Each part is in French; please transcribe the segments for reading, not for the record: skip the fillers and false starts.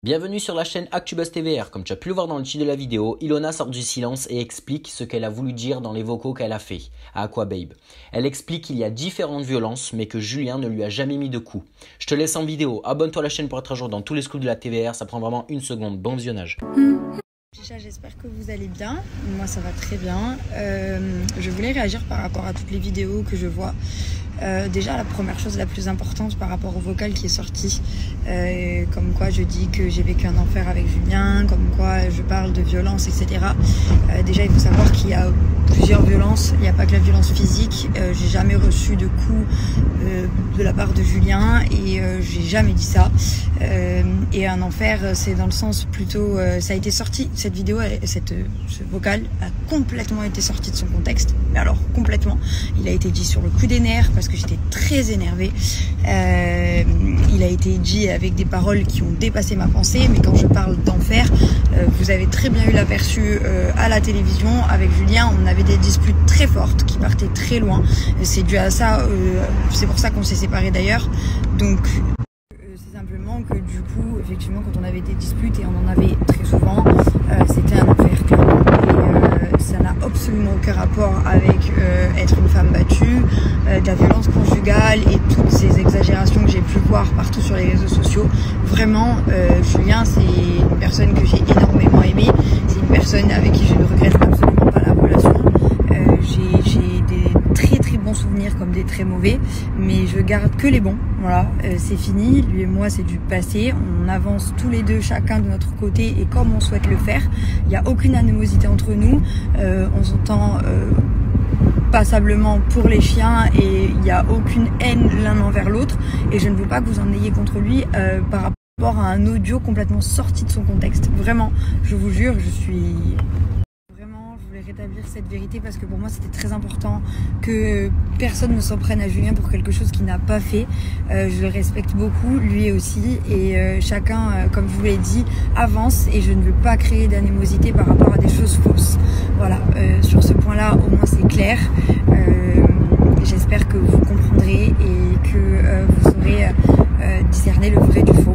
Bienvenue sur la chaîne Actubuzz TVR. Comme tu as pu le voir dans le titre de la vidéo, Ilona sort du silence et explique ce qu'elle a voulu dire dans les vocaux qu'elle a fait à Aquababe. Elle explique qu'il y a différentes violences mais que Julien ne lui a jamais mis de coups. Je te laisse en vidéo, abonne-toi à la chaîne pour être à jour dans tous les scoops de la TVR, ça prend vraiment une seconde, bon visionnage. Déjà, j'espère que vous allez bien. Moi, ça va très bien. Je voulais réagir par rapport à toutes les vidéos que je vois. Déjà, la première chose la plus importante par rapport au vocal qui est sorti, comme quoi je dis que j'ai vécu un enfer avec Julien, comme quoi je parle de violence, etc. Déjà, il faut savoir qu'il y a plusieurs violences. Il n'y a pas que la violence physique. J'ai jamais reçu de coups de la part de Julien et j'ai jamais dit ça. Et un enfer, c'est dans le sens plutôt... ça a été sorti, cette vidéo, ce vocal a complètement été sorti de son contexte. Mais alors, complètement. Il a été dit sur le coup des nerfs parce que j'étais très énervée. Il a été dit avec des paroles qui ont dépassé ma pensée. Mais quand je parle d'enfer, vous avez très bien eu l'aperçu à la télévision. Avec Julien, on avait des disputes très fortes qui partaient très loin. C'est dû à ça, c'est pour ça qu'on s'est séparés d'ailleurs. Donc... c'est simplement que du coup, effectivement, quand on avait des disputes, et on en avait très souvent, c'était un enfer clairement. Et ça n'a absolument aucun rapport avec être une femme battue, de la violence conjugale et toutes ces exagérations que j'ai pu voir partout sur les réseaux sociaux. Vraiment, Julien, c'est une personne que j'ai énormément aimée. C'est une personne avec qui je ne regrette absolument pas la relation. J'ai des très bons souvenirs comme des très mauvais, mais je garde que les bons. Voilà, c'est fini, lui et moi c'est du passé, on avance tous les deux chacun de notre côté et comme on souhaite le faire. Il n'y a aucune animosité entre nous, on s'entend passablement pour les chiens et il n'y a aucune haine l'un envers l'autre et je ne veux pas que vous en ayez contre lui par rapport à un audio complètement sorti de son contexte. Vraiment, je vous jure, je voulais rétablir cette vérité parce que pour moi c'était très important que personne ne s'en prenne à Julien pour quelque chose qu'il n'a pas fait. Je le respecte beaucoup, lui aussi, et chacun, comme je vous l'ai dit, avance et je ne veux pas créer d'animosité par rapport à des choses fausses. Voilà, sur ce point là au moins c'est clair. J'espère que vous comprendrez et que vous saurez discerner le vrai du faux.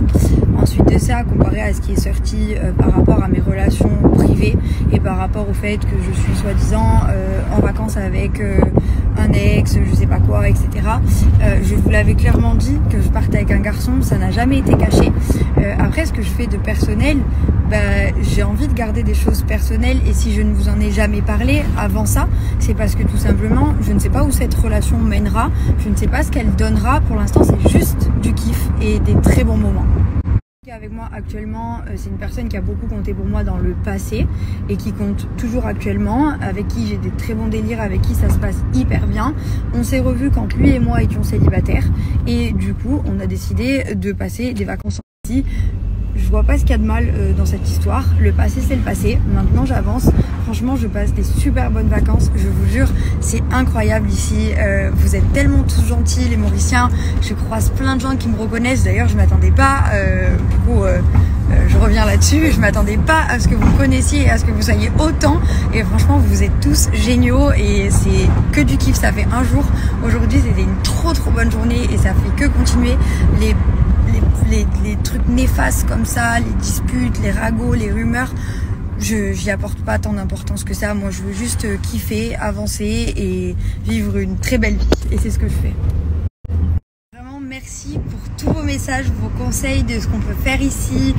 Ensuite de ça, comparé à ce qui est sorti par rapport à mes relations privées et par rapport au fait que je suis soi-disant en vacances avec un ex, je sais pas quoi, etc. Je vous l'avais clairement dit que je partais avec un garçon, ça n'a jamais été caché. Après, ce que je fais de personnel, j'ai envie de garder des choses personnelles et si je ne vous en ai jamais parlé avant ça, c'est parce que tout simplement, je ne sais pas où cette relation mènera, je ne sais pas ce qu'elle donnera. Pour l'instant, c'est juste du kiff et des très bons moments. Avec moi actuellement, c'est une personne qui a beaucoup compté pour moi dans le passé et qui compte toujours actuellement, avec qui j'ai des très bons délires, avec qui ça se passe hyper bien. On s'est revus quand lui et moi étions célibataires et du coup on a décidé de passer des vacances ici. Je vois pas ce qu'il y a de mal dans cette histoire. Le passé c'est le passé, maintenant j'avance. Franchement je passe des super bonnes vacances, je vous jure, c'est incroyable ici. Vous êtes tellement tous gentils les Mauriciens, je croise plein de gens qui me reconnaissent. D'ailleurs je m'attendais pas, je reviens là-dessus, je m'attendais pas à ce que vous me connaissiez et à ce que vous soyez autant. Et franchement vous êtes tous géniaux et c'est que du kiff, ça fait un jour. Aujourd'hui c'était une trop bonne journée et ça fait que continuer. Les trucs néfastes comme ça, les disputes, les ragots, les rumeurs, j'y apporte pas tant d'importance que ça. Moi je veux juste kiffer, avancer et vivre une très belle vie et c'est ce que je fais. Vraiment merci pour tous vos messages, vos conseils de ce qu'on peut faire ici.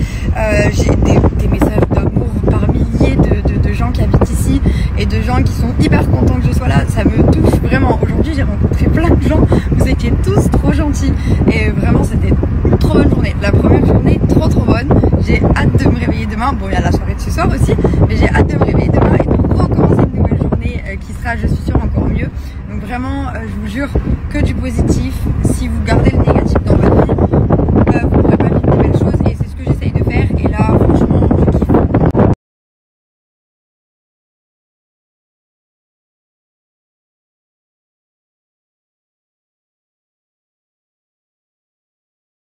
J'ai des messages d'amour par milliers de gens qui habitent ici et de gens qui sont hyper contents que je sois là. Ça me touche vraiment. Aujourd'hui j'ai rencontré plein de gens, vous étiez tous trop gentils et vraiment c'était une trop bonne journée. La première journée trop bonne. J'ai hâte de me réveiller demain. Bon, il y a la soirée de ce soir aussi, mais j'ai hâte de me réveiller demain et de recommencer une nouvelle journée qui sera, je suis sûre, encore mieux. Donc vraiment, je vous jure que du positif. Si vous gardez